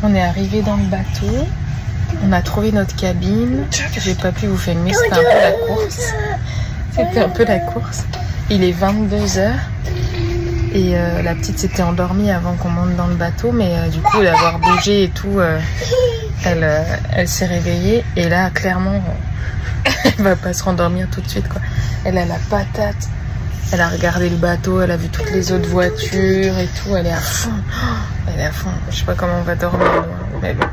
On est arrivé dans le bateau. On a trouvé notre cabine. J'ai pas pu vous filmer, c'était un peu la course. C'était un peu la course. Il est 22 h et la petite s'était endormie avant qu'on monte dans le bateau, mais du coup d'avoir bougé et tout, elle s'est réveillée et là clairement elle va pas se rendormir tout de suite quoi. Elle a la patate, elle a regardé le bateau, elle a vu toutes les autres voitures et tout, elle est à fond. Elle est à fond. Je sais pas comment on va dormir, mais bon.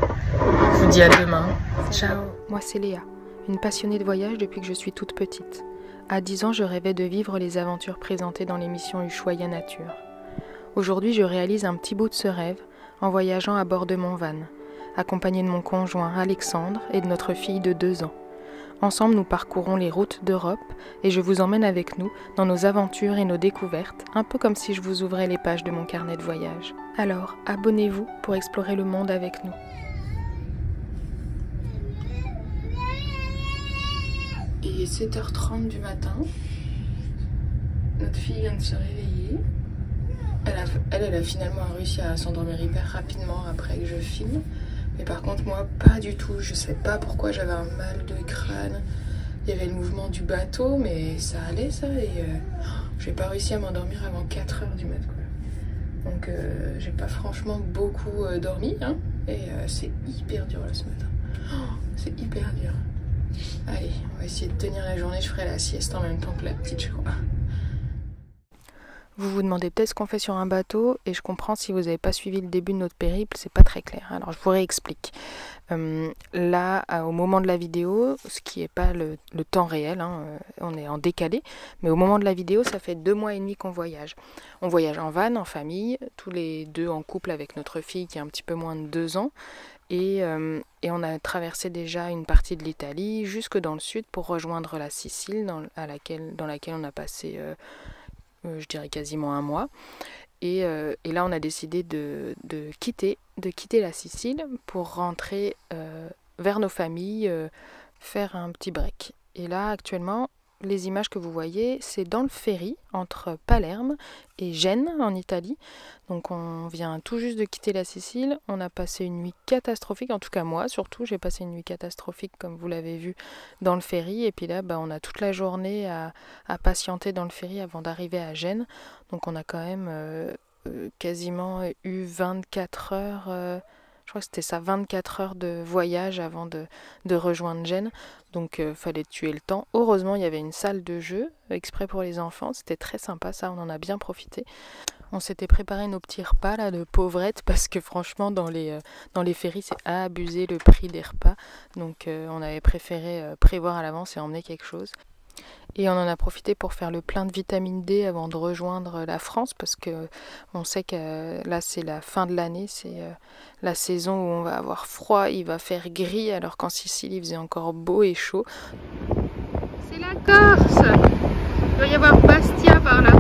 Je vous dis à demain. Ciao. Moi c'est Léa, une passionnée de voyage depuis que je suis toute petite. À 10 ans, je rêvais de vivre les aventures présentées dans l'émission Ushuaïa Nature. Aujourd'hui, je réalise un petit bout de ce rêve en voyageant à bord de mon van, accompagné de mon conjoint Alexandre et de notre fille de 2 ans. Ensemble, nous parcourons les routes d'Europe et je vous emmène avec nous dans nos aventures et nos découvertes, un peu comme si je vous ouvrais les pages de mon carnet de voyage. Alors, abonnez-vous pour explorer le monde avec nous. Il est 7h30 du matin. Notre fille vient de se réveiller. Elle a finalement réussi à s'endormir hyper rapidement après que je filme. Mais par contre, moi, pas du tout. Je sais pas pourquoi j'avais un mal de crâne. Il y avait le mouvement du bateau, mais ça allait, ça. Et j'ai pas réussi à m'endormir avant 4h du matin. Donc, j'ai pas franchement beaucoup dormi. Hein, et c'est hyper dur là ce matin. C'est hyper dur. Allez, on va essayer de tenir la journée, je ferai la sieste en même temps que la petite, je crois. Vous vous demandez peut-être ce qu'on fait sur un bateau, et je comprends si vous n'avez pas suivi le début de notre périple, c'est pas très clair. Alors je vous réexplique. Là, au moment de la vidéo, ce qui n'est pas le temps réel, hein, on est en décalé, mais au moment de la vidéo, ça fait 2 mois et demi qu'on voyage. On voyage en van, en famille, tous les deux en couple avec notre fille qui a un petit peu moins de 2 ans. Et on a traversé déjà une partie de l'Italie jusque dans le sud pour rejoindre la Sicile dans laquelle on a passé je dirais quasiment 1 mois. Et là on a décidé de quitter la Sicile pour rentrer vers nos familles, faire un petit break. Et là actuellement les images que vous voyez, c'est dans le ferry entre Palerme et Gênes en Italie. Donc on vient tout juste de quitter la Sicile. On a passé une nuit catastrophique, en tout cas moi surtout, j'ai passé une nuit catastrophique comme vous l'avez vu dans le ferry. Et puis là, on a toute la journée à patienter dans le ferry avant d'arriver à Gênes. Donc on a quand même quasiment eu 24 heures... Je crois que c'était ça, 24 heures de voyage avant de rejoindre Gênes. Donc fallait tuer le temps. Heureusement, il y avait une salle de jeu exprès pour les enfants. C'était très sympa, ça, on en a bien profité. On s'était préparé nos petits repas là de pauvrette parce que franchement, dans les ferries, c'est abusé le prix des repas. Donc on avait préféré prévoir à l'avance et emmener quelque chose. Et on en a profité pour faire le plein de vitamine D avant de rejoindre la France parce que on sait que là c'est la fin de l'année, c'est la saison où on va avoir froid, il va faire gris alors qu'en Sicile il faisait encore beau et chaud. C'est la Corse. Il doit y avoir Bastia par là.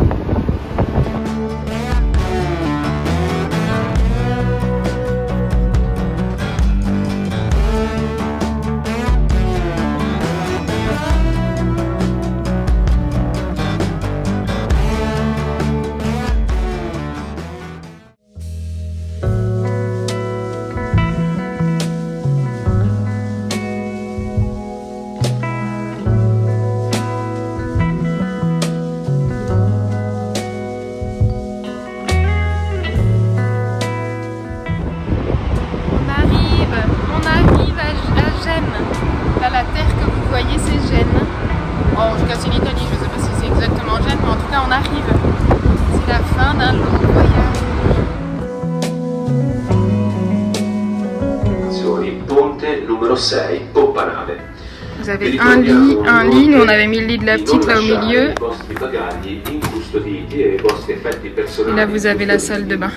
En tout cas c'est l'Italie, je ne sais pas si c'est exactement Gênes, mais en tout cas on arrive. C'est la fin d'un long voyage. Ponte numéro 6, Poppanave. Vous avez un lit, nous on avait mis le lit de la petite là au milieu. Et là vous avez la salle de bain.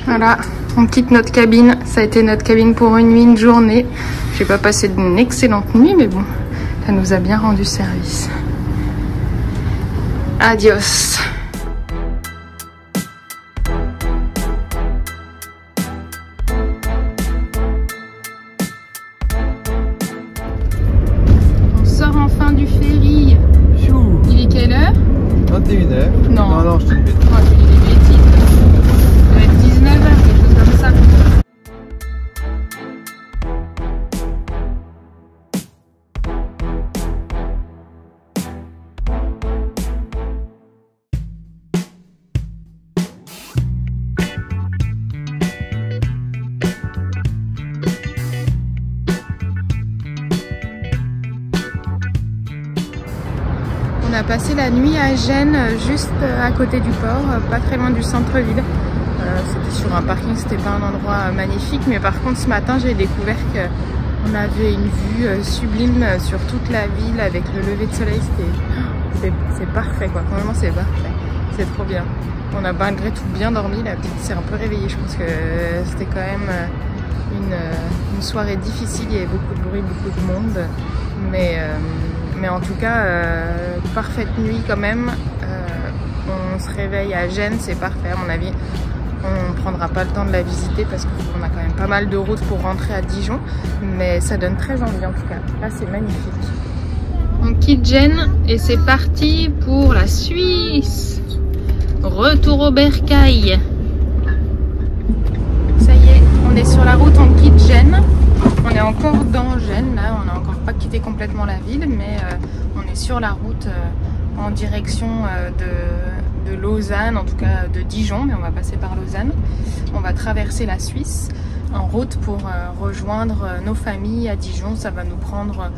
Voilà, on quitte notre cabine. Ça a été notre cabine pour une nuit, une journée. J'ai pas passé une excellente nuit, mais bon, ça nous a bien rendu service. Adios. On sort enfin du ferry. Il est quelle heure ? 21h. Non. Non, non, je te dis. Oh, tu dis des bêtises. Ça doit être 19h, quelque chose comme ça. On a passé la nuit à Gênes, juste à côté du port, pas très loin du centre-ville. C'était sur un parking, c'était pas un endroit magnifique, mais par contre ce matin j'ai découvert qu'on avait une vue sublime sur toute la ville avec le lever de soleil. C'est parfait quoi, vraiment c'est parfait, c'est trop bien. On a malgré tout bien dormi, la petite s'est un peu réveillée, je pense que c'était quand même une soirée difficile, il y avait beaucoup de bruit, beaucoup de monde, mais en tout cas, parfaite nuit quand même. On se réveille à Gênes, c'est parfait à mon avis. On ne prendra pas le temps de la visiter parce qu'on a quand même pas mal de routes pour rentrer à Dijon. Mais ça donne très envie en tout cas. Là, c'est magnifique. On quitte Gênes et c'est parti pour la Suisse. Retour au bercail. Ça y est, on est sur la route, on quitte Gênes. On est encore dans Gênes, là, on n'a encore pas quitté complètement la ville, mais on est sur la route en direction de Lausanne, en tout cas de Dijon, mais on va passer par Lausanne. On va traverser la Suisse en route pour rejoindre nos familles à Dijon. Ça va nous prendre,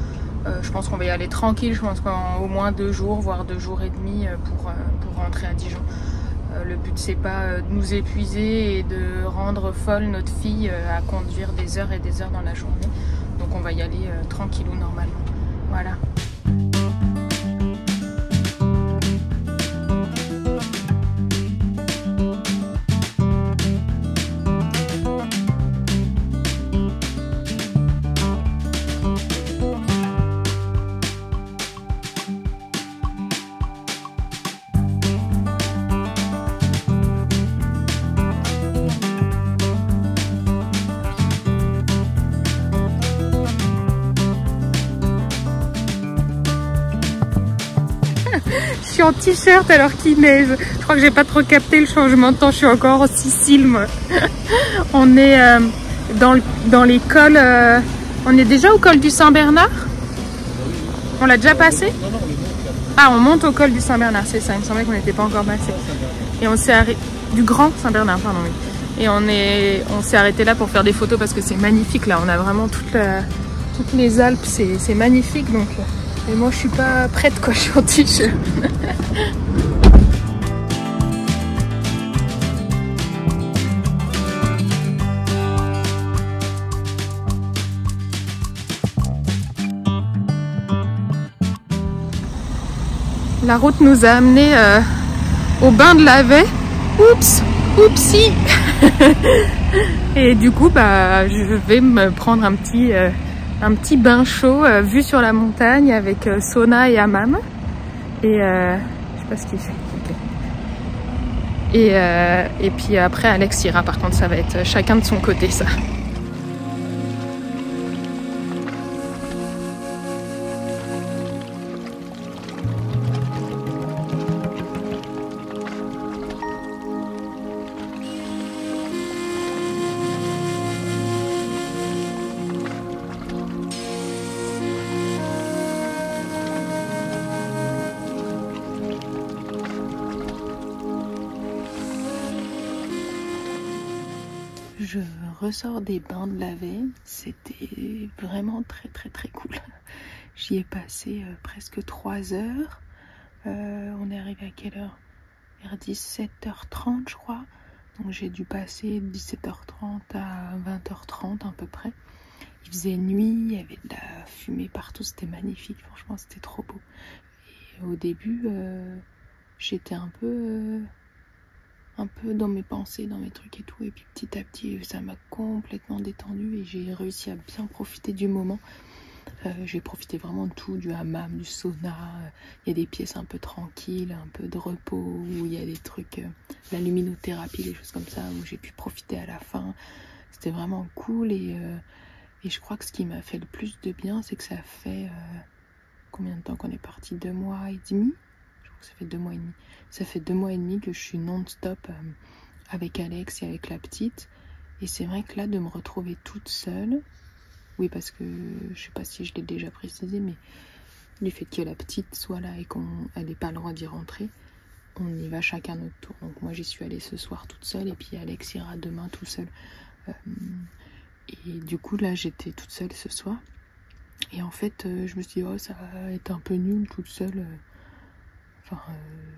je pense qu'on va y aller tranquille, je pense qu'au moins 2 jours, voire 2 jours et demi pour rentrer à Dijon. Le but c'est pas de nous épuiser et de rendre folle notre fille à conduire des heures et des heures dans la journée. Donc on va y aller tranquillou normalement. Voilà. Je suis en t-shirt alors qu'il neige. Je crois que j'ai pas trop capté le changement de temps. Je suis encore en Sicile moi. On est dans les cols. On est déjà au col du Saint-Bernard. On l'a déjà passé? Ah, on monte au col du Saint-Bernard, c'est ça. Il me semblait qu'on n'était pas encore passé. Et on s'est arrêté du Grand Saint-Bernard, pardon. Oui. Et on s'est arrêté là pour faire des photos parce que c'est magnifique là. On a vraiment toutes les Alpes, c'est magnifique donc. Et moi je suis pas prête quoi, je suis en t-shirt. La route nous a amené au bain de Lavey. Oups, oupsie. Et du coup bah je vais me prendre un petit bain chaud vu sur la montagne avec sauna et hammam. Et je sais pas ce qu'il fait. Okay. Et puis après Alex ira, par contre ça va être chacun de son côté ça. Je ressors des bains de Lavey, c'était vraiment très cool. J'y ai passé presque 3 heures. On est arrivé à quelle heure? Vers 17h30 je crois. Donc j'ai dû passer de 17h30 à 20h30 à peu près. Il faisait nuit, il y avait de la fumée partout, c'était magnifique, franchement c'était trop beau. Et au début, j'étais un peu dans mes pensées, dans mes trucs et tout, et puis petit à petit ça m'a complètement détendue et j'ai réussi à bien profiter du moment. J'ai profité vraiment de tout, du hammam, du sauna, il y a des pièces un peu tranquilles, un peu de repos, où il y a des trucs, la luminothérapie, des choses comme ça, où j'ai pu profiter à la fin. C'était vraiment cool et je crois que ce qui m'a fait le plus de bien, c'est que ça fait combien de temps qu'on est parti? 2 mois et demi? que ça fait 2 mois et demi. Ça fait 2 mois et demi que je suis non-stop avec Alex et avec la petite. Et c'est vrai que là, de me retrouver toute seule, oui, parce que je sais pas si je l'ai déjà précisé, mais du fait que la petite soit là et qu'elle n'ait pas le droit d'y rentrer, on y va chacun notre tour. Donc moi, j'y suis allée ce soir toute seule et puis Alex ira demain tout seul. Et du coup, là, j'étais toute seule ce soir. Et en fait, je me suis dit, oh, ça va être un peu nul toute seule. Enfin,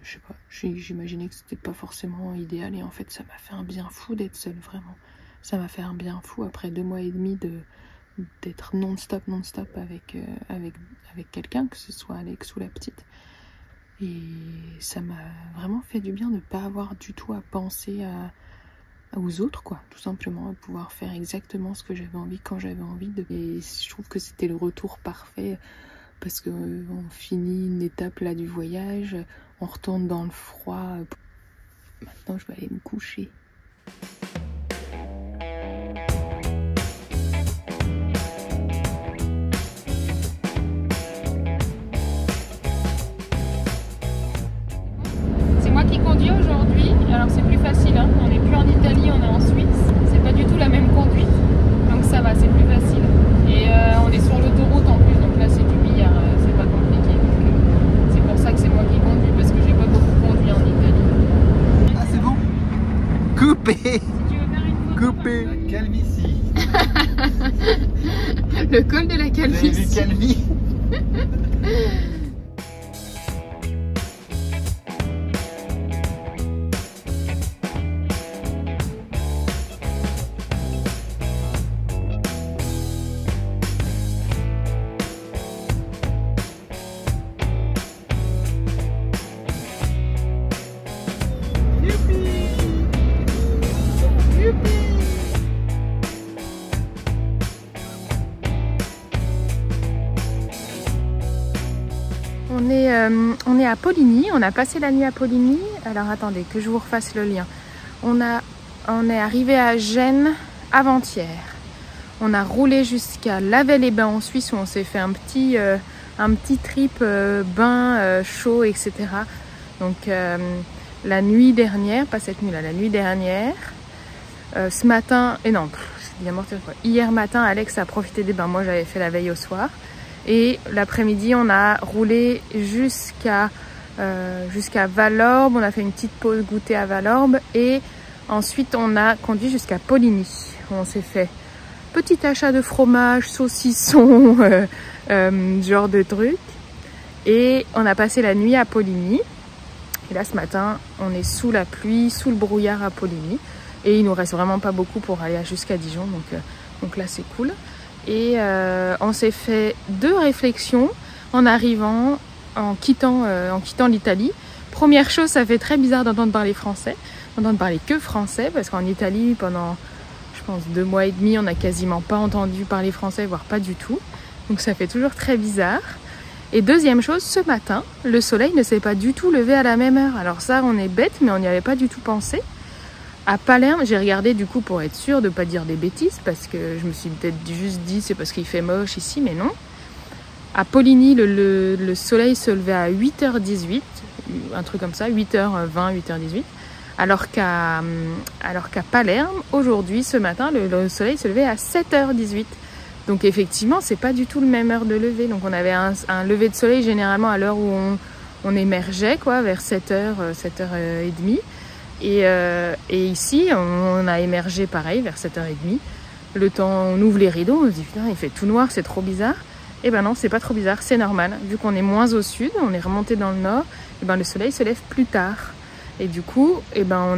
je sais pas, j'imaginais que c'était pas forcément idéal. Et en fait, ça m'a fait un bien fou d'être seule, vraiment. Ça m'a fait un bien fou après 2 mois et demi d'être non-stop avec quelqu'un, que ce soit Alex ou la petite. Et ça m'a vraiment fait du bien de ne pas avoir du tout à penser aux autres, quoi, tout simplement, à pouvoir faire exactement ce que j'avais envie quand j'avais envie et je trouve que c'était le retour parfait parce que on finit une étape là du voyage, on retourne dans le froid. Maintenant je vais aller me coucher. C'est moi qui conduis aujourd'hui, alors c'est plus facile, hein. On n'est plus en Italie, on est en Suisse, c'est pas du tout la même conduite, donc ça va, c'est plus facile. Et on est sur l'autoroute en plus, donc là c'est du billard, c'est pas compliqué. C'est pour ça que c'est moi qui conduis, parce que j'ai pas beaucoup conduit en Italie. Ah c'est bon. Coupé. Si tu veux faire une photo, Coupé. Calvitie. Le col de la calvitie. Vous avez vu Calvi? On est à Poligny, on a passé la nuit à Poligny. Alors attendez que je vous refasse le lien. On est arrivé à Gênes avant-hier. On a roulé jusqu'à Lavelle-les-Bains en Suisse où on s'est fait un petit trip bain chaud, etc. Donc la nuit dernière, pas cette nuit là, la nuit dernière, ce matin, et non, hier matin Alex a profité des bains, moi j'avais fait la veille au soir. Et l'après-midi, on a roulé jusqu'à Valorbe. On a fait une petite pause goûter à Valorbe. Et ensuite, on a conduit jusqu'à Poligny. On s'est fait petit achat de fromage, saucisson, genre de trucs. Et on a passé la nuit à Poligny. Et là, ce matin, on est sous la pluie, sous le brouillard à Poligny. Et il nous reste vraiment pas beaucoup pour aller jusqu'à Dijon. Donc là, c'est cool. Et on s'est fait 2 réflexions en arrivant, en quittant l'Italie. Première chose, ça fait très bizarre d'entendre parler français, d'entendre parler que français, parce qu'en Italie, pendant, je pense, 2 mois et demi, on n'a quasiment pas entendu parler français, voire pas du tout. Donc ça fait toujours très bizarre. Et deuxième chose, ce matin, le soleil ne s'est pas du tout levé à la même heure. Alors ça, on est bête, mais on n'y avait pas du tout pensé. À Palerme, j'ai regardé du coup pour être sûre de ne pas dire des bêtises, parce que je me suis peut-être juste dit c'est parce qu'il fait moche ici, mais non. À Poligny, le soleil se levait à 8h18, un truc comme ça, 8h20, 8h18, alors qu'à Palerme, aujourd'hui, ce matin, le soleil se levait à 7h18. Donc effectivement, c'est pas du tout le même heure de lever. Donc on avait un lever de soleil généralement à l'heure où on émergeait, quoi, vers 7h, 7h30. Et ici, on a émergé pareil, vers 7h30. Le temps, on ouvre les rideaux, on se dit putain, il fait tout noir, c'est trop bizarre. Et ben non, c'est pas trop bizarre, c'est normal. Vu qu'on est moins au sud, on est remonté dans le nord, et ben le soleil se lève plus tard. Et du coup, et ben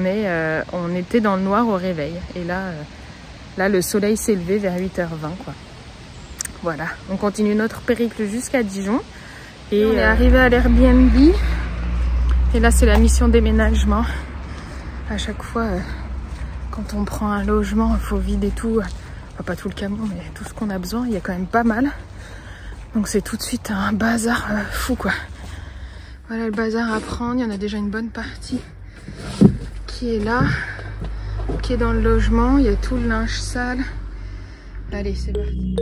on était dans le noir au réveil. Et là le soleil s'est levé vers 8h20, quoi. Voilà, on continue notre périple jusqu'à Dijon. Et on est arrivé à l'Airbnb. Et là, c'est la mission déménagement. À chaque fois, quand on prend un logement, il faut vider tout. Enfin, pas tout le camion, mais tout ce qu'on a besoin. Il y a quand même pas mal. Donc c'est tout de suite un bazar fou, quoi. Voilà le bazar à prendre. Il y en a déjà une bonne partie qui est là, qui est dans le logement. Il y a tout le linge sale. Allez, c'est parti.